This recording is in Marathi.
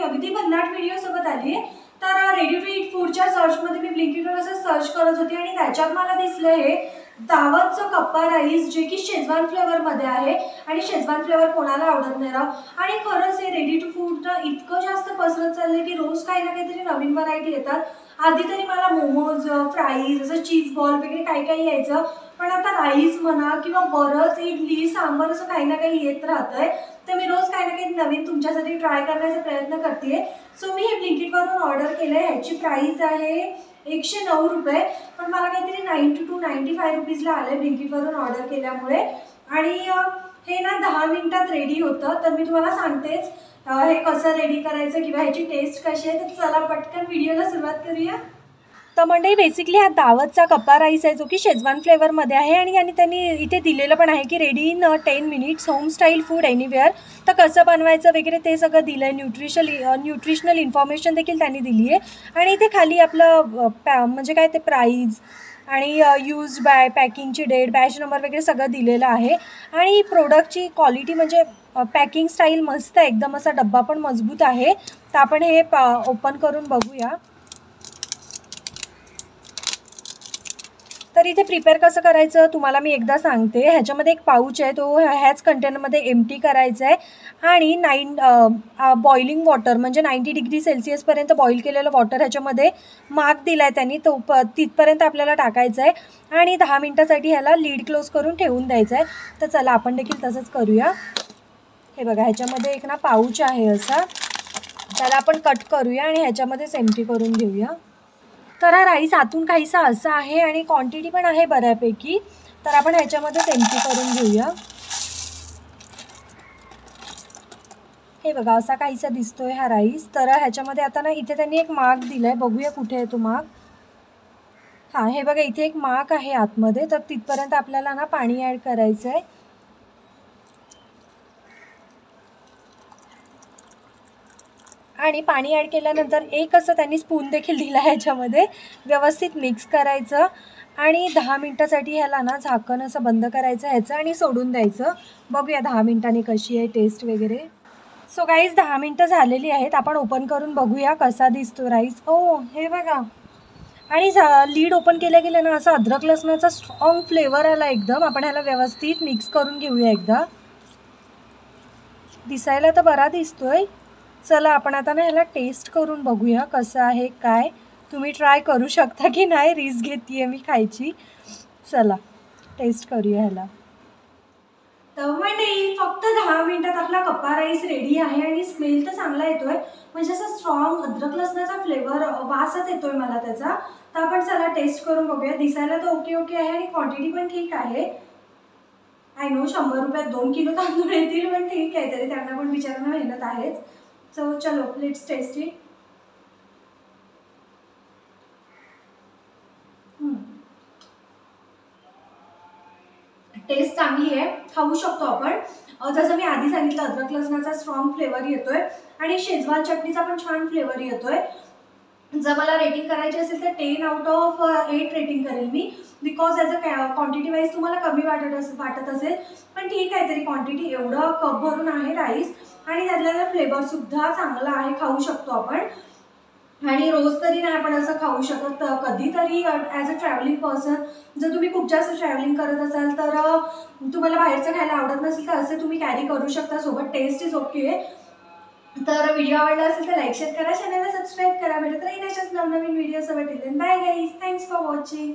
अगदी भन्नाट व्हिडिओ सोबत आली आहे। तर रेडी टू ईट फूडच्या सर्चमध्ये मी ब्लिंकिटवर असं सर्च करत होते आणि त्याच्यात मला दिसलं हे दावतचं कप्पा राईस, जे की शेजवान फ्लेवरमध्ये आहे। आणि शेजवान फ्लेवर कोणाला आवडत नाही राव। आणि खरंच हे रेडी टू फूड इतकं जास्त पसरत चाललंय की रोज काही ना काहीतरी नवीन व्हरायटी येतात। आधी तरी मला मोमोज, फ्राईज, असं चीज बॉल वगैरे काही काही यायचं, पण आता राईस म्हणा किंवा बरंच इडली सांबार असं काही ना काही येत राहतंय। तर मी रोज काही ना काही नवीन तुमच्यासाठी ट्राय करण्याचा प्रयत्न करते। सो मी हे ब्लिंकिटवरून ऑर्डर केलं आहे। ह्याची प्राईस आहे 109 रुपये, पण मला काहीतरी 90 to 95 रुपीजला आलं ब्लिंकिटवरून ऑर्डर केल्यामुळे। आणि हे ना 10 मिनिटात रेडी होतं। तर मी तुम्हाला सांगतेच हे कसं रेडी करायचं किंवा ह्याची टेस्ट कशी आहे। तर चला पटकन व्हिडिओला सुरुवात करूया। तर मंडळी बेसिकली हा दावतचा कप्पा राईस आहे, जो की शेजवान फ्लेवरमध्ये आहे। आणि त्यांनी इथे दिलेलं पण आहे की ready in 10 minutes, home style food anywhere. तर कसं बनवायचं वगैरे ते सगळं दिलं आहे। न्यूट्रिशनल इन्फॉर्मेशन देखील त्यांनी दिली आहे। आणि इथे खाली आपलं म्हणजे काय ते प्राईज आणि यूज बाय, पॅकिंगची डेट, बॅच नंबर वगैरे सगळं दिलेलं आहे। आणि प्रोडक्टची क्वालिटी म्हणजे पॅकिंग स्टाईल मस्त आहे एकदम, असा डब्बा पण मजबूत आहे। तर आपण हे ओपन करून बघूया। तर इथे प्रिपेअर कसं करायचं तुम्हाला मी एकदा सांगते। ह्याच्यामध्ये एक पाऊच आहे, तो ह्याच कंटेनरमध्ये एम्प्टी करायचा आहे। आणि बॉइलिंग वॉटर म्हणजे 90 डिग्री सेल्सिअसपर्यंत बॉईल केलेलं वॉटर ह्याच्यामध्ये मार्क दिला आहे त्यांनी, तो तिथपर्यंत आपल्याला टाकायचं आहे। आणि 10 मिनटासाठी ह्याला लीड क्लोज करून ठेवून द्यायचं आहे। तर चला आपण देखील तसंच करूया। हे बघा, ह्याच्यामध्ये एक ना पाऊच आहे असा, त्याला आपण कट करूया आणि ह्याच्यामध्येच एम्प्टी करून घेऊया। तर हा राईस आतून काहीसा असा आहे आणि क्वांटिटी पण आहे बऱ्यापैकी। तर आपण ह्याच्यामध्येच एम्प्टी करून घेऊया। हे बघा, असा काहीसा दिसतोय हा राईस। तर ह्याच्यामध्ये आता ना इथे त्यांनी एक मार्क दिला आहे, बघूया कुठे आहे तो मार्क। हां, हे बघा इथे एक मार्क आहे आतमध्ये। तर तिथपर्यंत आपल्याला ना पाणी ॲड करायचं आहे। आणि पाणी ॲड केल्यानंतर एक असं त्यांनी स्पून देखील दिला आहे ह्याच्यामध्ये, व्यवस्थित मिक्स करायचं। आणि 10 मिनटासाठी ह्याला ना झाकण असं बंद करायचं ह्याचं आणि सोडून द्यायचं। बघूया 10 मिनटांनी कशी आहे टेस्ट वगैरे। सो गाईज 10 मिनटं झालेली आहेत, आपण ओपन करून बघूया कसा दिसतो राईस। ओ हे बघा, आणि लीड ओपन केल्या ना असं अद्रक लसणाचा स्ट्रॉंग फ्लेवर आला एकदम। आपण ह्याला व्यवस्थित मिक्स करून घेऊया एकदा। दिसायला तर बरा दिसतोय। चला आपण आता ना ह्याला टेस्ट करून बघूया कसं आहे काय। तुम्ही ट्राय करू शकता की नाही, रिस्क घेते आहे मी खायची। चला टेस्ट करूया ह्याला। तर मंडळी फक्त 10 मिनिटात आपला कप्पा राईस रेडी आहे आणि स्मेल तर चांगला येतोय, म्हणजे असं स्ट्रॉंग अद्रक लसणाचा फ्लेवर, वासच येतोय मला त्याचा। तर आपण चला टेस्ट करून बघूया। दिसायला तर ओके आहे आणि क्वांटिटी पण ठीक आहे। आय नो 100 रुपयात 2 किलो तांदूळ येतील, पण ठीक आहे, तरी त्यांना पण बिचारांना मेहनत आहेच। सो चलो लेट्स टेस्ट इट। टेस्ट चांगली आहे, खाऊ शकतो आपण। जसं मी आधी सांगितलं अद्रक लसणाचा स्ट्रॉंग फ्लेवर येतोय आणि शेजवान चटणीचा पण छान फ्लेवर येतोय। जर मला रेटिंग करायची असेल तर 10 आउट ऑफ 8 रेटिंग करेल मी, because as a quantity wise तुम्हाला कमी वाटत असेल, पण ठीक आहे, तरी क्वांटिटी एवढं कप भरून आहे राईस। आणि त्यातला फ्लेवरसुद्धा चांगला आहे, खाऊ शकतो आपण। आणि रोज तरी नाही आपण असं खाऊ शकत, कधीतरी ॲज अ ट्रॅव्हलिंग पर्सन जर तुम्ही खूप जास्त ट्रॅव्हलिंग करत असाल, तर तुम्हाला बाहेरचं खायला आवडत नसेल, तर असं तुम्ही कॅरी करू शकता सोबत। Test is okay. तर व्हिडिओ आवडला असेल तर लाईक शेअर करा, चॅनलला सबस्क्राईब करा। भेटत राहील अशाच नवनवीन व्हिडिओ सोबत। Bye guys, thanks for watching.